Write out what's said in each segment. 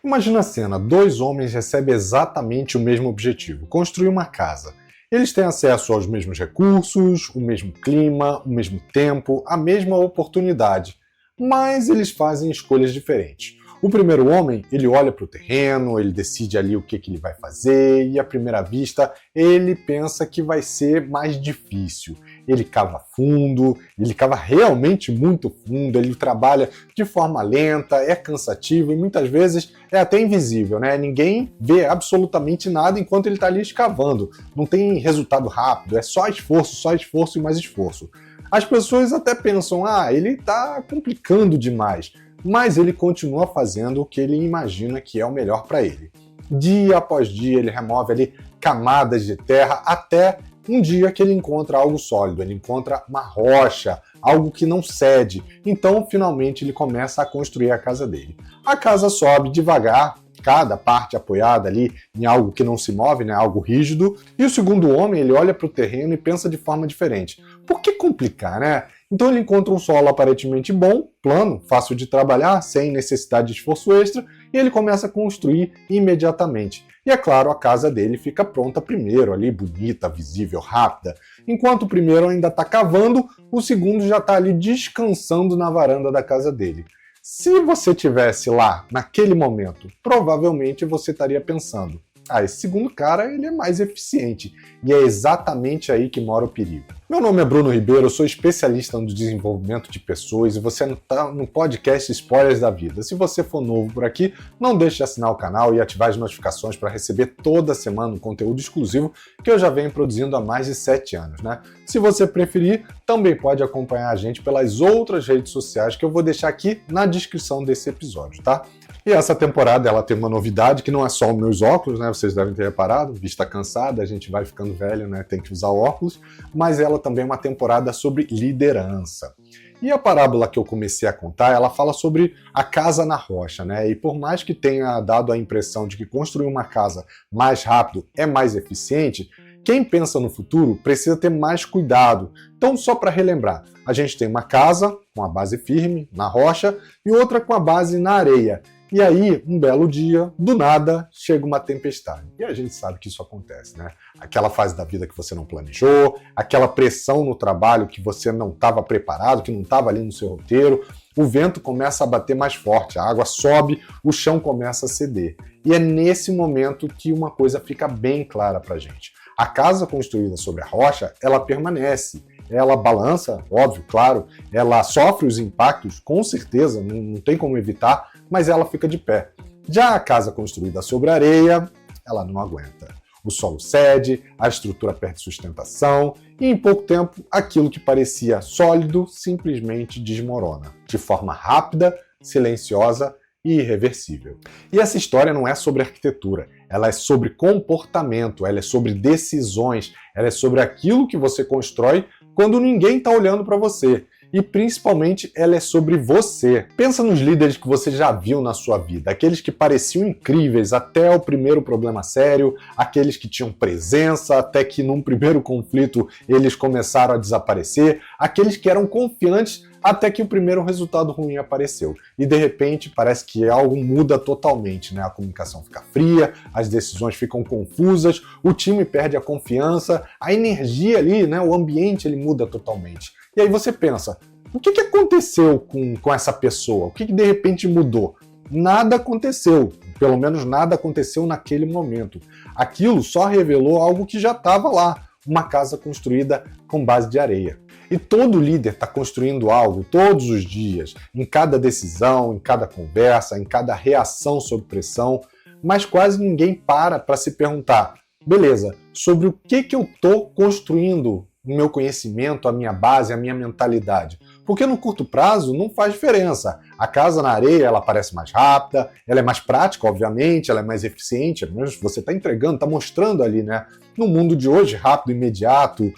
Imagina a cena, dois homens recebem exatamente o mesmo objetivo, construir uma casa. Eles têm acesso aos mesmos recursos, o mesmo clima, o mesmo tempo, a mesma oportunidade, mas eles fazem escolhas diferentes. O primeiro homem, ele olha para o terreno, ele decide ali o que ele vai fazer e à primeira vista ele pensa que vai ser mais difícil. Ele cava fundo, ele cava realmente muito fundo, ele trabalha de forma lenta, é cansativo e muitas vezes é até invisível, né? Ninguém vê absolutamente nada enquanto ele está ali escavando. Não tem resultado rápido, é só esforço e mais esforço. As pessoas até pensam, ele está complicando demais. Mas ele continua fazendo o que ele imagina que é o melhor para ele. Dia após dia ele remove ali camadas de terra até um dia que ele encontra algo sólido, ele encontra uma rocha, algo que não cede. Então, finalmente, ele começa a construir a casa dele. A casa sobe devagar, cada parte apoiada ali em algo que não se move, né, algo rígido. E o segundo homem, ele olha para o terreno e pensa de forma diferente. Por que complicar, né? Então ele encontra um solo aparentemente bom, plano, fácil de trabalhar, sem necessidade de esforço extra, e ele começa a construir imediatamente. E é claro, a casa dele fica pronta primeiro, ali bonita, visível, rápida. Enquanto o primeiro ainda está cavando, o segundo já está ali descansando na varanda da casa dele. Se você estivesse lá naquele momento, provavelmente você estaria pensando, esse segundo cara ele é mais eficiente. E é exatamente aí que mora o perigo. Meu nome é Bruno Ribeiro, eu sou especialista no desenvolvimento de pessoas e você está no podcast Spoilers da Vida. Se você for novo por aqui, não deixe de assinar o canal e ativar as notificações para receber toda semana um conteúdo exclusivo que eu já venho produzindo há mais de 7 anos, né? Se você preferir, também pode acompanhar a gente pelas outras redes sociais que eu vou deixar aqui na descrição desse episódio, tá? E essa temporada ela tem uma novidade que não é só os meus óculos, né? Vocês devem ter reparado, vista cansada, a gente vai ficando velho, né? Tem que usar óculos, mas ela também é uma temporada sobre liderança. E a parábola que eu comecei a contar, ela fala sobre a casa na rocha, né? E por mais que tenha dado a impressão de que construir uma casa mais rápido é mais eficiente, quem pensa no futuro precisa ter mais cuidado. Então, só para relembrar, a gente tem uma casa com a base firme, na rocha, e outra com a base na areia. E aí, um belo dia, do nada, chega uma tempestade. E a gente sabe que isso acontece, né? Aquela fase da vida que você não planejou, aquela pressão no trabalho que você não estava preparado, que não estava ali no seu roteiro, o vento começa a bater mais forte, a água sobe, o chão começa a ceder. E é nesse momento que uma coisa fica bem clara pra gente. A casa construída sobre a rocha, ela permanece. Ela balança, óbvio, claro, ela sofre os impactos, com certeza, não tem como evitar, mas ela fica de pé. Já a casa construída sobre areia, ela não aguenta. O solo cede, a estrutura perde sustentação e em pouco tempo aquilo que parecia sólido simplesmente desmorona, de forma rápida, silenciosa e irreversível. E essa história não é sobre arquitetura, ela é sobre comportamento, ela é sobre decisões, ela é sobre aquilo que você constrói quando ninguém está olhando para você. E principalmente ela é sobre você. Pensa nos líderes que você já viu na sua vida, aqueles que pareciam incríveis até o primeiro problema sério, aqueles que tinham presença até que num primeiro conflito eles começaram a desaparecer, aqueles que eram confiantes até que o primeiro resultado ruim apareceu. E de repente parece que algo muda totalmente, né? A comunicação fica fria, as decisões ficam confusas, o time perde a confiança, a energia ali, né? O ambiente ele muda totalmente. E aí você pensa, o que aconteceu com essa pessoa? O que de repente mudou? Nada aconteceu, pelo menos nada aconteceu naquele momento. Aquilo só revelou algo que já estava lá, uma casa construída com base de areia. E todo líder está construindo algo todos os dias, em cada decisão, em cada conversa, em cada reação sob pressão, mas quase ninguém para se perguntar, beleza, sobre o que eu estou construindo o meu conhecimento, a minha base, a minha mentalidade. Porque no curto prazo não faz diferença. A casa na areia ela parece mais rápida, ela é mais prática, obviamente, ela é mais eficiente, você está entregando, está mostrando ali, né? No mundo de hoje, rápido, imediato,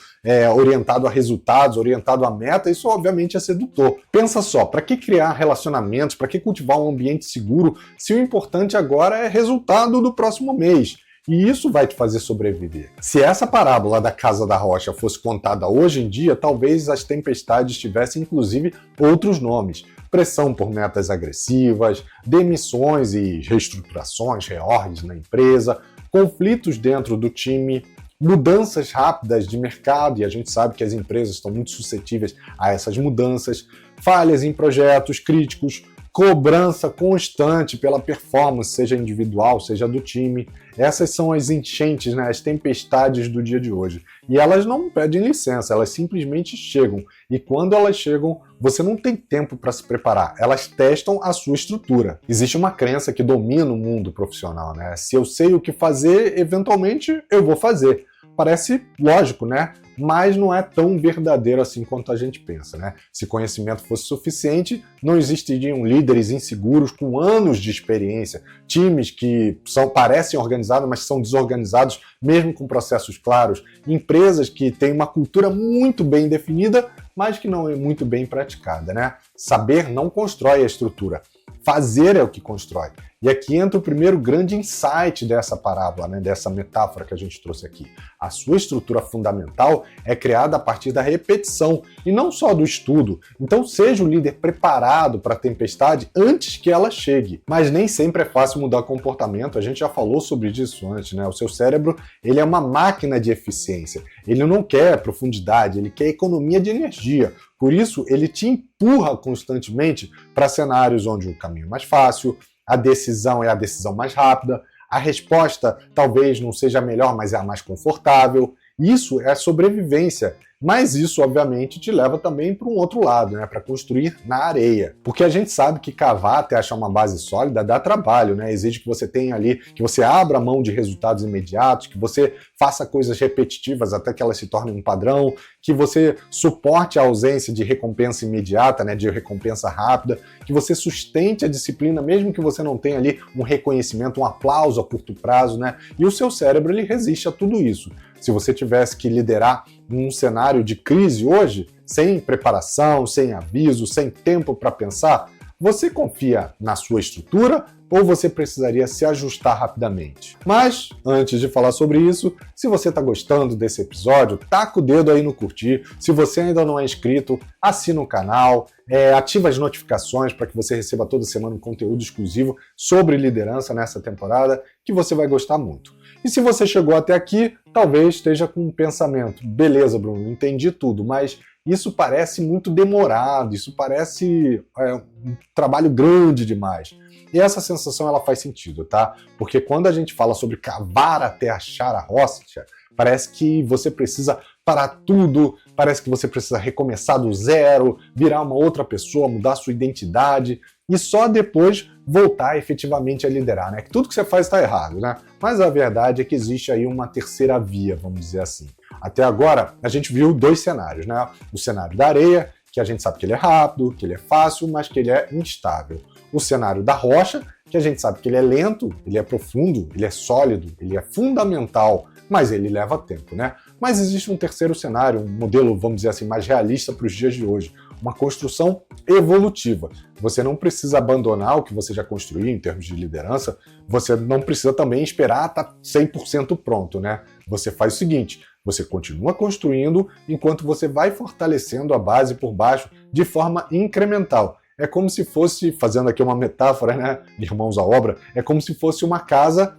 orientado a resultados, orientado a meta, isso obviamente é sedutor. Pensa só, para que criar relacionamentos, para que cultivar um ambiente seguro, se o importante agora é resultado do próximo mês? e isso vai te fazer sobreviver. Se essa parábola da Casa da Rocha fosse contada hoje em dia, talvez as tempestades tivessem inclusive outros nomes. Pressão por metas agressivas, demissões e reestruturações, reorgs na empresa, conflitos dentro do time, mudanças rápidas de mercado, e a gente sabe que as empresas estão muito suscetíveis a essas mudanças, falhas em projetos críticos, cobrança constante pela performance, seja individual, seja do time. Essas são as enchentes, né, as tempestades do dia de hoje. E elas não pedem licença, elas simplesmente chegam. E quando elas chegam, você não tem tempo para se preparar. Elas testam a sua estrutura. Existe uma crença que domina o mundo profissional, né? Se eu sei o que fazer, eventualmente eu vou fazer. Parece lógico, né? Mas não é tão verdadeiro assim quanto a gente pensa, né? Se conhecimento fosse suficiente, não existiriam líderes inseguros com anos de experiência, times que parecem organizados, mas são desorganizados, mesmo com processos claros, empresas que têm uma cultura muito bem definida, mas que não é muito bem praticada, né? Saber não constrói a estrutura, fazer é o que constrói. E aqui entra o primeiro grande insight dessa parábola, né, dessa metáfora que a gente trouxe aqui. A sua estrutura fundamental é criada a partir da repetição, e não só do estudo. Então seja o líder preparado para a tempestade antes que ela chegue. Mas nem sempre é fácil mudar comportamento, a gente já falou sobre isso antes, né? O seu cérebro, ele é uma máquina de eficiência. Ele não quer profundidade, ele quer economia de energia. Por isso, ele te empurra constantemente para cenários onde o caminho é mais fácil, a decisão é a decisão mais rápida, a resposta talvez não seja a melhor, mas é a mais confortável. Isso é sobrevivência, mas isso obviamente te leva também para um outro lado, né? Para construir na areia. Porque a gente sabe que cavar até achar uma base sólida dá trabalho, né? Exige que você tenha ali, que você abra mão de resultados imediatos, que você faça coisas repetitivas até que elas se tornem um padrão, que você suporte a ausência de recompensa imediata, né? De recompensa rápida, que você sustente a disciplina mesmo que você não tenha ali um reconhecimento, um aplauso a curto prazo, né? E o seu cérebro, ele resiste a tudo isso. Se você tivesse que liderar num cenário de crise hoje, sem preparação, sem aviso, sem tempo para pensar, você confia na sua estrutura ou você precisaria se ajustar rapidamente? Mas, antes de falar sobre isso, se você está gostando desse episódio, taca o dedo aí no curtir. Se você ainda não é inscrito, assina o canal, ativa as notificações para que você receba toda semana um conteúdo exclusivo sobre liderança nessa temporada, que você vai gostar muito. E se você chegou até aqui, talvez esteja com um pensamento: beleza, Bruno, entendi tudo, mas isso parece muito demorado, isso parece um trabalho grande demais. E essa sensação ela faz sentido, tá? Porque quando a gente fala sobre cavar até achar a rocha, parece que você precisa parar tudo, parece que você precisa recomeçar do zero, virar uma outra pessoa, mudar sua identidade e só depois voltar efetivamente a liderar, né? Que tudo que você faz está errado, né? Mas a verdade é que existe aí uma terceira via, vamos dizer assim. Até agora, a gente viu dois cenários, né? O cenário da areia, que a gente sabe que ele é rápido, que ele é fácil, mas que ele é instável. O cenário da rocha, que a gente sabe que ele é lento, ele é profundo, ele é sólido, ele é fundamental, mas ele leva tempo, né? Mas existe um terceiro cenário, um modelo, vamos dizer assim, mais realista para os dias de hoje, uma construção evolutiva. Você não precisa abandonar o que você já construiu em termos de liderança, você não precisa também esperar estar 100% pronto, né? Você faz o seguinte: você continua construindo enquanto você vai fortalecendo a base por baixo de forma incremental. É como se fosse, fazendo aqui uma metáfora, né, de Irmãos à Obra, é como se fosse uma casa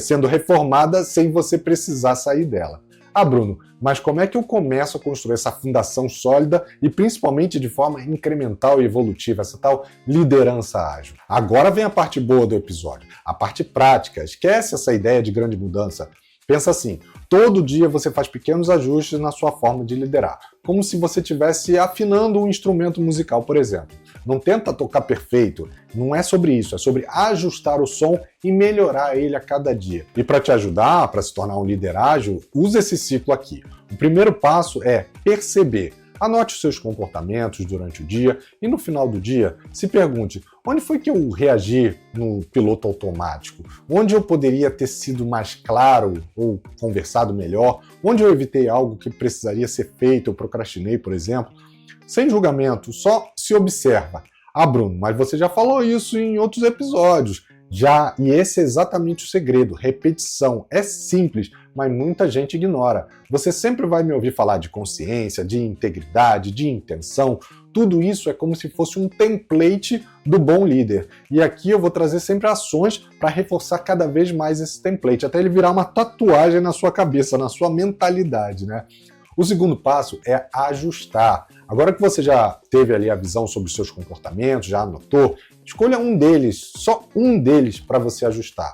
sendo reformada sem você precisar sair dela. Ah, Bruno, mas como é que eu começo a construir essa fundação sólida e principalmente de forma incremental e evolutiva, essa tal liderança ágil? Agora vem a parte boa do episódio, a parte prática. Esquece essa ideia de grande mudança. Pensa assim: todo dia você faz pequenos ajustes na sua forma de liderar, como se você estivesse afinando um instrumento musical, por exemplo. Não tenta tocar perfeito, não é sobre isso, é sobre ajustar o som e melhorar ele a cada dia. E para te ajudar, para se tornar um líder ágil, usa esse ciclo aqui. O primeiro passo é perceber. Anote os seus comportamentos durante o dia e no final do dia se pergunte: onde foi que eu reagi no piloto automático? Onde eu poderia ter sido mais claro ou conversado melhor? Onde eu evitei algo que precisaria ser feito, eu procrastinei, por exemplo? Sem julgamento, só se observa. Ah, Bruno, mas você já falou isso em outros episódios. E esse é exatamente o segredo, repetição. É simples, mas muita gente ignora. Você sempre vai me ouvir falar de consciência, de integridade, de intenção. Tudo isso é como se fosse um template do bom líder. E aqui eu vou trazer sempre ações para reforçar cada vez mais esse template, até ele virar uma tatuagem na sua cabeça, na sua mentalidade, né? O segundo passo é ajustar. Agora que você já teve ali a visão sobre os seus comportamentos, já anotou, escolha um deles, só um deles para você ajustar.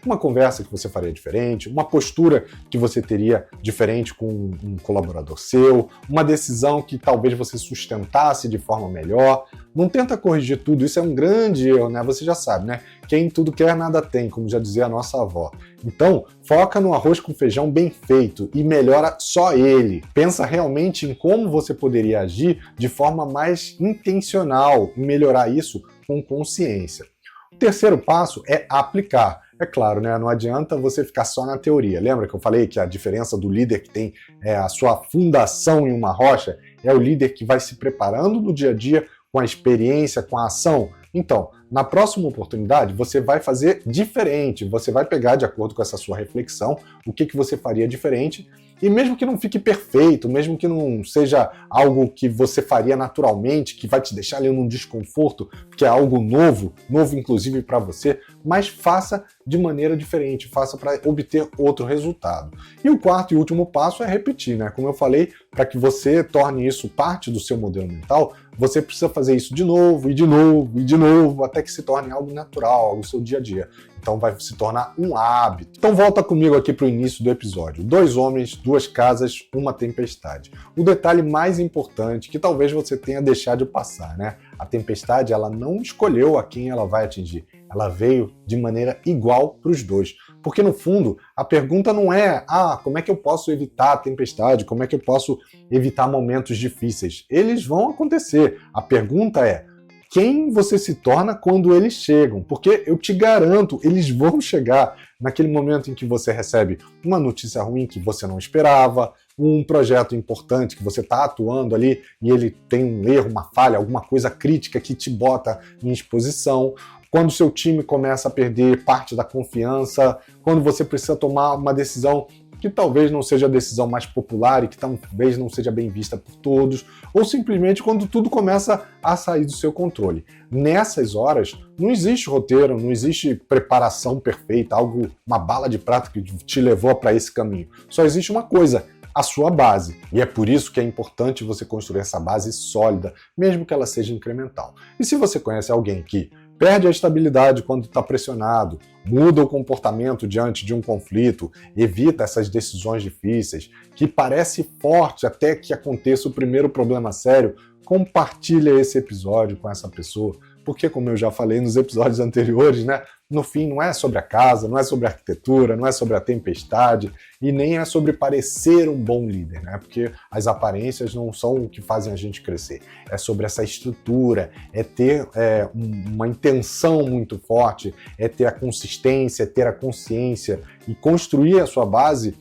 Uma conversa que você faria diferente, uma postura que você teria diferente com um colaborador seu, uma decisão que talvez você sustentasse de forma melhor. Não tenta corrigir tudo, isso é um grande erro, né? Você já sabe, né? Quem tudo quer, nada tem, como já dizia a nossa avó. Então, foca no arroz com feijão bem feito e melhora só ele. Pensa realmente em como você poderia agir de forma mais intencional e melhorar isso com consciência. O terceiro passo é aplicar. É claro, né? Não adianta você ficar só na teoria. Lembra que eu falei que a diferença do líder que tem a sua fundação em uma rocha é o líder que vai se preparando no dia a dia com a experiência, com a ação? Então, na próxima oportunidade, você vai fazer diferente. Você vai pegar, de acordo com essa sua reflexão, o que você faria diferente. E mesmo que não fique perfeito, mesmo que não seja algo que você faria naturalmente, que vai te deixar ali num desconforto, que é algo novo inclusive para você, mas faça de maneira diferente, faça para obter outro resultado. E o quarto e último passo é repetir, né? Como eu falei, para que você torne isso parte do seu modelo mental, você precisa fazer isso de novo, e de novo, e de novo, até que se torne algo natural, algo do seu dia a dia. Então vai se tornar um hábito. Então volta comigo aqui para o início do episódio. 2 homens, 2 casas, uma tempestade. O detalhe mais importante que talvez você tenha deixado de passar, né? A tempestade, ela não escolheu a quem ela vai atingir. Ela veio de maneira igual para os dois. Porque no fundo, a pergunta não é como é que eu posso evitar a tempestade? Como é que eu posso evitar momentos difíceis? Eles vão acontecer. A pergunta é: quem você se torna quando eles chegam? Porque eu te garanto, eles vão chegar naquele momento em que você recebe uma notícia ruim que você não esperava, um projeto importante que você está atuando ali e ele tem um erro, uma falha, alguma coisa crítica que te bota em exposição. Quando o seu time começa a perder parte da confiança, quando você precisa tomar uma decisão que talvez não seja a decisão mais popular e que talvez não seja bem vista por todos, ou simplesmente quando tudo começa a sair do seu controle. Nessas horas, não existe roteiro, não existe preparação perfeita, uma bala de prata que te levou para esse caminho. Só existe uma coisa: a sua base. E é por isso que é importante você construir essa base sólida, mesmo que ela seja incremental. E se você conhece alguém que perde a estabilidade quando está pressionado, muda o comportamento diante de um conflito, evita essas decisões difíceis, que parece forte até que aconteça o primeiro problema sério, compartilha esse episódio com essa pessoa, porque, como eu já falei nos episódios anteriores, né, no fim não é sobre a casa, não é sobre a arquitetura, não é sobre a tempestade e nem é sobre parecer um bom líder, né, porque as aparências não são o que fazem a gente crescer. É sobre essa estrutura, é ter uma intenção muito forte, é ter a consistência, é ter a consciência e construir a sua base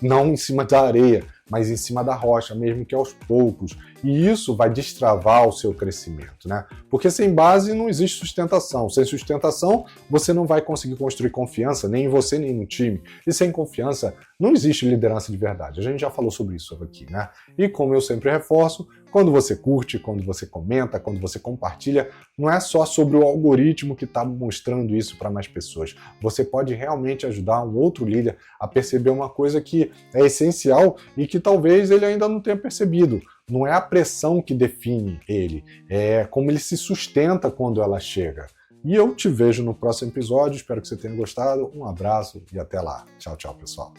não em cima da areia, mas em cima da rocha, mesmo que aos poucos. E isso vai destravar o seu crescimento, né? Porque sem base não existe sustentação. Sem sustentação, você não vai conseguir construir confiança, nem em você, nem no time. E sem confiança, não existe liderança de verdade. A gente já falou sobre isso aqui, né? E como eu sempre reforço, quando você curte, quando você comenta, quando você compartilha, não é só sobre o algoritmo que está mostrando isso para mais pessoas. Você pode realmente ajudar um outro líder a perceber uma coisa que é essencial e que talvez ele ainda não tenha percebido. Não é a pressão que define ele, é como ele se sustenta quando ela chega. E eu te vejo no próximo episódio, espero que você tenha gostado. Um abraço e até lá. Tchau, tchau, pessoal.